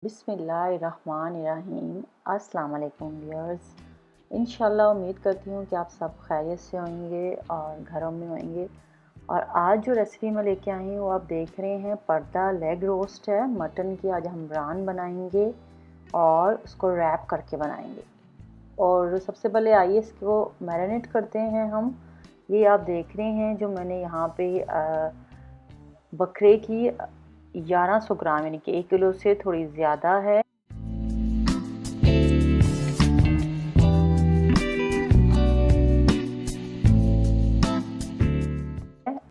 बिस्मिल्लाहिर्रहमानिर्रहीम। अस्सलाम वालेकुम व्यूअर्स। इंशाल्लाह उम्मीद करती हूँ कि आप सब खैरियत से होंगे और घरों में होंगे। और आज जो रेसिपी मैं लेके आई हूँ वो आप देख रहे हैं, पर्दा लेग रोस्ट है मटन की। आज हम ब्रान बनाएंगे और उसको रैप करके बनाएंगे। और सबसे पहले आइए इसको मैरिनेट करते हैं हम। ये आप देख रहे हैं जो मैंने यहाँ पे बकरे की 1100 ग्राम यानी कि 1 किलो से थोड़ी ज़्यादा है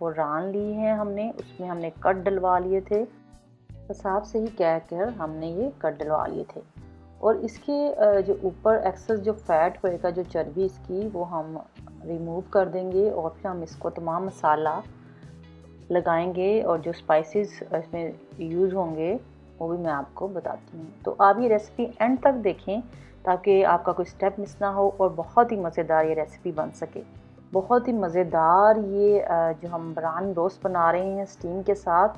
वो रान ली है हमने। उसमें हमने कट डलवा लिए थे, हिसाब से ही कह कर हमने ये कट डलवा लिए थे। और इसके जो ऊपर एक्सेस जो फैट होएगा, जो चर्बी इसकी, वो हम रिमूव कर देंगे। और फिर हम इसको तमाम मसाला लगाएंगे और जो स्पाइसेस इसमें यूज़ होंगे वो भी मैं आपको बताती हूँ। तो आप ये रेसिपी एंड तक देखें ताकि आपका कोई स्टेप मिस ना हो और बहुत ही मज़ेदार ये रेसिपी बन सके। बहुत ही मज़ेदार ये जो हम ब्रान रोस्ट बना रहे हैं स्टीम के साथ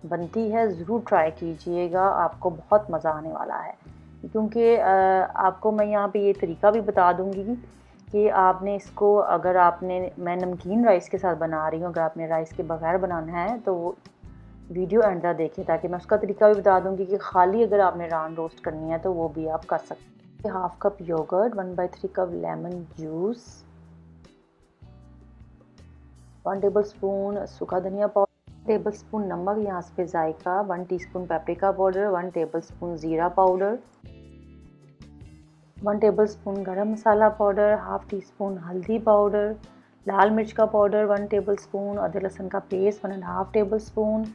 बनती है, ज़रूर ट्राई कीजिएगा, आपको बहुत मज़ा आने वाला है। क्योंकि आपको मैं यहाँ पे ये तरीका भी बता दूँगी कि आपने इसको, अगर आपने, मैं नमकीन राइस के साथ बना रही हूँ, अगर आपने राइस के बगैर बनाना है तो वो वीडियो एंड तक देखें ताकि मैं उसका तरीका भी बता दूँगी कि खाली अगर आपने रान रोस्ट करनी है तो वो भी आप कर सकते हैं। 1/2 cup yogurt, 1/3 cup lemon juice, 1 tablespoon सूखा धनिया पाउडर, 1 टेबल स्पून नमक यहाँ पे जायका, 1 teaspoon paprika powder, 1 tablespoon ज़ीरा powder, 1 tablespoon garam masala powder, half teaspoon हल्दी पाउडर, लाल मिर्च का पाउडर 1 टेबल स्पून, अदरक लहसुन का पेस्ट 1.5 टेबल स्पून,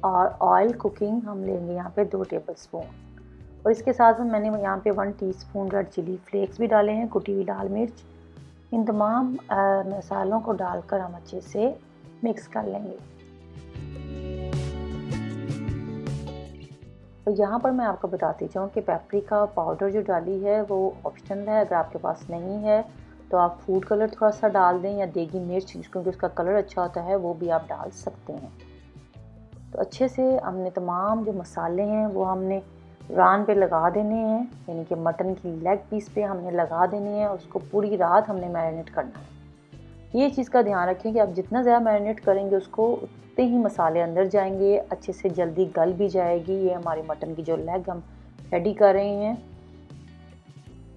और ऑयल कुकिंग हम लेंगे यहाँ पे 2 टेबल स्पून। और इसके साथ में मैंने यहाँ पे 1 टीस्पून रेड चिली फ्लेक्स भी डाले हैं, कुटी हुई लाल मिर्च। इन तमाम मसालों को डालकर हम अच्छे से मिक्स कर लेंगे। तो यहाँ पर मैं आपको बताती जाऊँ कि पेपरिका पाउडर जो डाली है वो ऑप्शनल है। अगर आपके पास नहीं है तो आप फूड कलर थोड़ा सा डाल दें, या देगी मिर्च क्योंकि उसका कलर अच्छा होता है वो भी आप डाल सकते हैं। तो अच्छे से हमने तमाम जो मसाले हैं वो हमने रान पे लगा देने हैं, यानी कि मटन की लेग पीस पे हमने लगा देने हैं। उसको पूरी रात हमने मैरिनेट करना है। ये चीज़ का ध्यान रखें कि आप जितना ज़्यादा मैरिनेट करेंगे उसको उतने ही मसाले अंदर जाएंगे, अच्छे से जल्दी गल भी जाएगी। ये हमारी मटन की जो लेग हम रेडी कर रहे हैं।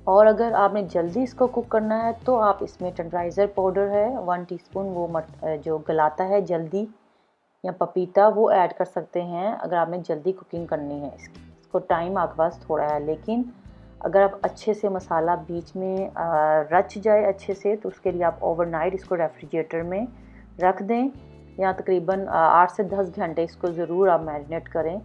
और अगर आपने जल्दी इसको कुक करना है तो आप इसमें टेंडराइज़र पाउडर है 1 टीस्पून, वो जो गलाता है जल्दी, या पपीता, वो ऐड कर सकते हैं अगर आपने जल्दी कुकिंग करनी है। इसको टाइम आपके पास थोड़ा है, लेकिन अगर आप अच्छे से मसाला बीच में रच जाए अच्छे से तो उसके लिए आप ओवरनाइट इसको रेफ्रिजरेटर में रख दें, या तकरीबन 8 से 10 घंटे इसको ज़रूर आप मैरिनेट करें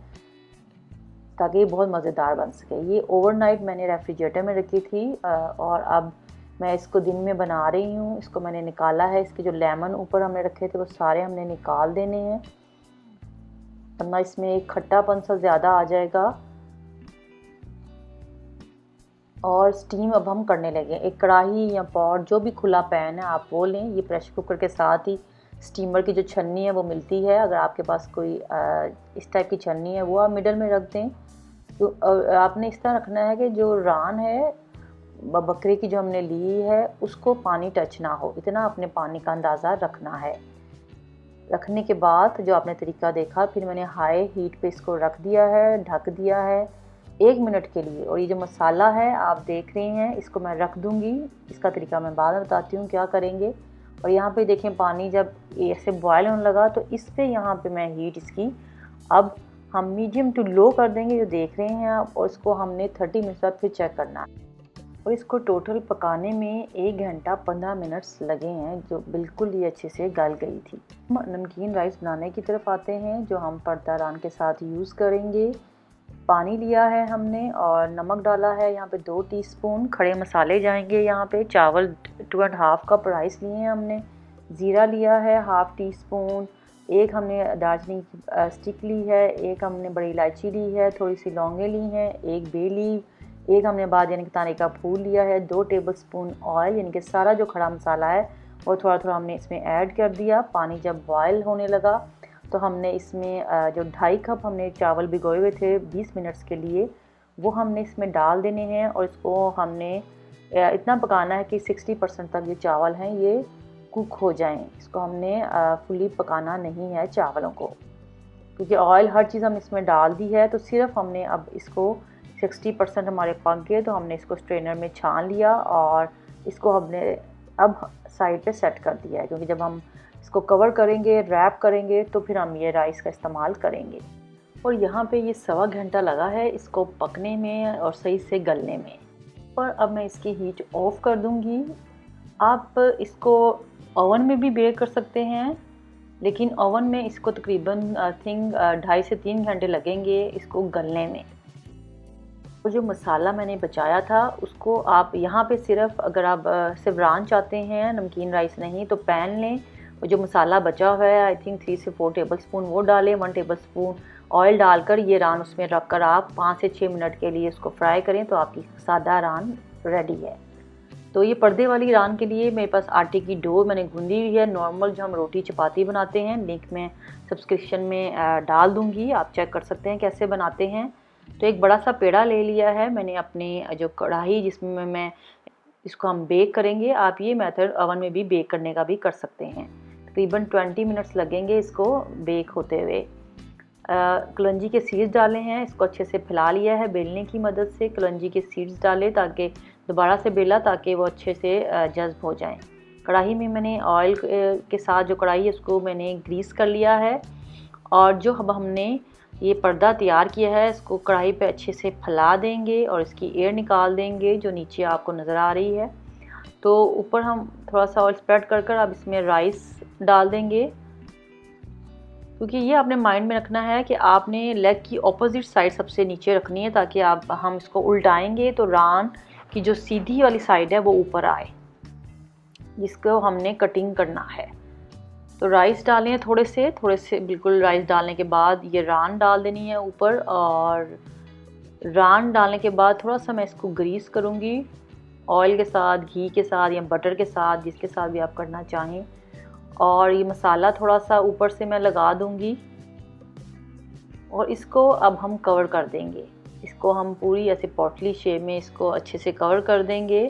ताकि ये बहुत मज़ेदार बन सके। ये ओवरनाइट मैंने रेफ्रिजरेटर में रखी थी और अब मैं इसको दिन में बना रही हूँ। इसको मैंने निकाला है, इसके जो लेमन ऊपर हमने रखे थे वो सारे हमने निकाल देने हैं, वरना इसमें एक खट्टापन सा ज़्यादा आ जाएगा। और स्टीम अब हम करने लगे। एक कढ़ाई या पॉट, जो भी खुला पैन है आप वो लें। ये प्रेशर कुकर के साथ ही स्टीमर की जो छन्नी है वो मिलती है, अगर आपके पास कोई इस टाइप की छन्नी है वो आप मिडल में रख दें। तो आपने इस तरह रखना है कि जो रान है बकरे की जो हमने ली है उसको पानी टच ना हो, इतना अपने पानी का अंदाज़ा रखना है। रखने के बाद जो आपने तरीका देखा, फिर मैंने हाई हीट पे इसको रख दिया है, ढक दिया है 1 मिनट के लिए। और ये जो मसाला है आप देख रहे हैं, इसको मैं रख दूंगी। इसका तरीका मैं बाद में बताती हूँ क्या करेंगे। और यहाँ पे देखें, पानी जब ऐसे बॉयल होने लगा तो इस पे यहाँ पे मैं हीट इसकी अब हम मीडियम टू लो कर देंगे, जो देख रहे हैं आप। और इसको हमने 30 मिनट बाद फिर चेक करना है। और इसको टोटल पकाने में 1 घंटा 15 मिनट्स लगे हैं, जो बिल्कुल ही अच्छे से गल गई थी। नमकीन राइस बनाने की तरफ आते हैं, जो हम पर्दा रान के साथ यूज़ करेंगे। पानी लिया है हमने और नमक डाला है यहाँ पे 2 टीस्पून। खड़े मसाले जाएंगे यहाँ पे। चावल 2.5 कप राइस लिए हैं हमने। ज़ीरा लिया है हाफ टी स्पून। एक हमने दालचीनी की स्टिक ली है, एक हमने बड़ी इलायची ली है, थोड़ी सी लौंगे ली हैं, एक बे लीव, एक हमने बाद यानी कि ताने का फूल लिया है, 2 टेबल स्पून ऑयल, यानी कि सारा जो खड़ा मसाला है वो थोड़ा थोड़ा हमने इसमें ऐड कर दिया। पानी जब बॉयल होने लगा तो हमने इसमें जो 2.5 कप हमने चावल भिगोए हुए थे 20 मिनट्स के लिए, वो हमने इसमें डाल देने हैं और इसको हमने इतना पकाना है कि 60% तक ये चावल हैं ये कुक हो जाएं। इसको हमने फुली पकाना नहीं है चावलों को, क्योंकि ऑयल हर चीज़ हम इसमें डाल दी है। तो सिर्फ हमने अब इसको 60% हमारे पक गए तो हमने इसको स्ट्रेनर में छान लिया और इसको हमने अब साइड पे सेट कर दिया है, क्योंकि जब हम इसको कवर करेंगे, रैप करेंगे, तो फिर हम ये राइस का इस्तेमाल करेंगे। और यहाँ पे ये 1.25 घंटा लगा है इसको पकने में और सही से गलने में। और अब मैं इसकी हीट ऑफ कर दूँगी। आप इसको ओवन में भी बेक कर सकते हैं, लेकिन ओवन में इसको तकरीबन आई थिंक 2.5 से 3 घंटे लगेंगे इसको गलने में। वो जो मसाला मैंने बचाया था उसको आप यहाँ पे सिर्फ, अगर आप सिर्फ रान चाहते हैं, नमकीन राइस नहीं, तो पैन लें। वो जो मसाला बचा हुआ है आई थिंक 3 से 4 टेबलस्पून वो डालें। 1 टेबलस्पून ऑयल डालकर ये रान उसमें रख कर आप 5 से 6 मिनट के लिए उसको फ्राई करें तो आपकी सादा रान रेडी है। तो ये पर्दे वाली रान के लिए मेरे पास आटे की डो मैंने गूंदी हुई है, नॉर्मल जो हम रोटी चपाती बनाते हैं। लिंक मैं सब्सक्रिप्शन में डाल दूँगी, आप चेक कर सकते हैं कैसे बनाते हैं। तो एक बड़ा सा पेड़ा ले लिया है मैंने अपनी जो कढ़ाई जिसमें मैं इसको हम बेक करेंगे। आप ये मेथड ओवन में भी बेक करने का भी कर सकते हैं। तकरीबन 20 मिनट्स लगेंगे इसको बेक होते हुए। कलौंजी के सीड्स डाले हैं, इसको अच्छे से फैला लिया है बेलने की मदद से। कलौंजी के सीड्स डाले ताकि दोबारा से बेला ताकि वो अच्छे से जज्ब हो जाएं। कढ़ाई में मैंने ऑयल के साथ जो कढ़ाई है उसको मैंने ग्रीस कर लिया है। और जो अब हमने ये पर्दा तैयार किया है इसको कढ़ाई पे अच्छे से फैला देंगे और इसकी एयर निकाल देंगे जो नीचे आपको नज़र आ रही है। तो ऊपर हम थोड़ा सा ऑयल स्प्रेड कर कर अब इसमें राइस डाल देंगे, क्योंकि ये आपने माइंड में रखना है कि आपने लेग की ऑपोजिट साइड सबसे नीचे रखनी है, ताकि हम इसको उल्टाएंगे तो रान की जो सीधी वाली साइड है वो ऊपर आए, जिसको हमने कटिंग करना है। तो राइस डालें थोड़े से बिल्कुल राइस डालने के बाद ये रान डाल देनी है ऊपर। और रान डालने के बाद थोड़ा सा मैं इसको ग्रीस करूँगी ऑयल के साथ, घी के साथ या बटर के साथ, जिसके साथ भी आप करना चाहें। और ये मसाला थोड़ा सा ऊपर से मैं लगा दूँगी और इसको अब हम कवर कर देंगे। इसको हम पूरी ऐसे पोटली शेप में इसको अच्छे से कवर कर देंगे।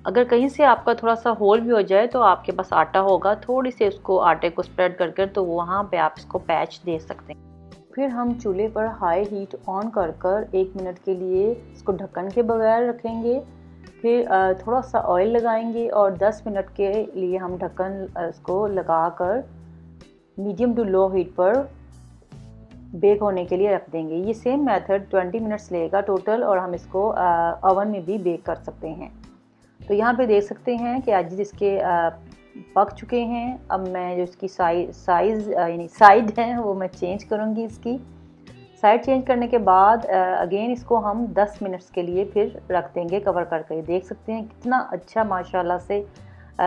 अगर कहीं से आपका थोड़ा सा होल भी हो जाए तो आपके पास आटा होगा, थोड़ी से उसको आटे को स्प्रेड कर कर तो वहाँ पे आप इसको पैच दे सकते हैं। फिर हम चूल्हे पर हाई हीट ऑन कर कर 1 मिनट के लिए इसको ढक्कन के बगैर रखेंगे। फिर थोड़ा सा ऑयल लगाएंगे और 10 मिनट के लिए हम ढक्कन इसको लगा कर मीडियम टू लो हीट पर बेक होने के लिए रख देंगे। ये सेम मेथड 20 मिनट्स लेगा टोटल और हम इसको ओवन में भी बेक कर सकते हैं। तो यहाँ पे देख सकते हैं कि आज इसके पक चुके हैं। अब मैं जो इसकी साइज़ यानी साइड है वो मैं चेंज करूँगी। इसकी साइड चेंज करने के बाद अगेन इसको हम 10 मिनट्स के लिए फिर रख देंगे कवर करके। देख सकते हैं कितना अच्छा माशाल्लाह से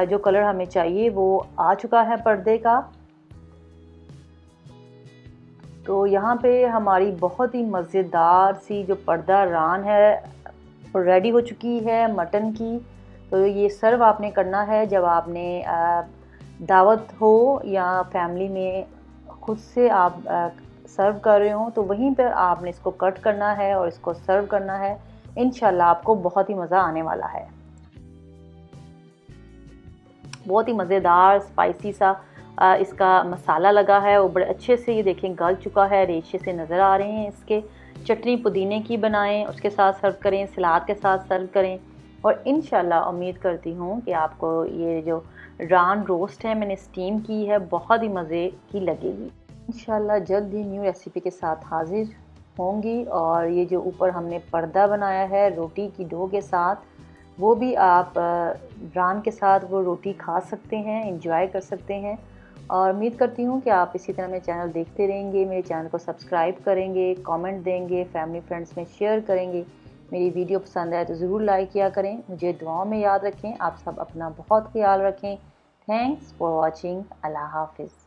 जो कलर हमें चाहिए वो आ चुका है पर्दे का। तो यहाँ पे हमारी बहुत ही मज़ेदार सी जो पर्दा रान है रेडी हो चुकी है मटन की। तो ये सर्व आपने करना है जब आपने दावत हो या फैमिली में खुद से आप सर्व कर रहे हो, तो वहीं पर आपने इसको कट करना है और इसको सर्व करना है। इंशाल्लाह आपको बहुत ही मज़ा आने वाला है। बहुत ही मज़ेदार स्पाइसी सा इसका मसाला लगा है, वो बड़े अच्छे से ये देखें गल चुका है, रेशे से नज़र आ रहे हैं इसके। चटनी पुदीने की बनाएं, उसके साथ सर्व करें, सलाद के साथ सर्व करें। और इंशाल्लाह उम्मीद करती हूँ कि आपको ये जो रान रोस्ट है मैंने स्टीम की है बहुत ही मज़े की लगेगी। इंशाल्लाह जल्द ही न्यू रेसिपी के साथ हाजिर होंगी। और ये जो ऊपर हमने पर्दा बनाया है रोटी की डो के साथ, वो भी आप रान के साथ वो रोटी खा सकते हैं, एंजॉय कर सकते हैं। और उम्मीद करती हूँ कि आप इसी तरह मेरे चैनल देखते रहेंगे, मेरे चैनल को सब्सक्राइब करेंगे, कमेंट देंगे, फैमिली फ्रेंड्स में शेयर करेंगे। मेरी वीडियो पसंद आए तो ज़रूर लाइक किया करें। मुझे दुआओं में याद रखें। आप सब अपना बहुत ख्याल रखें। Thanks for watching. अल्लाह हाफिज़।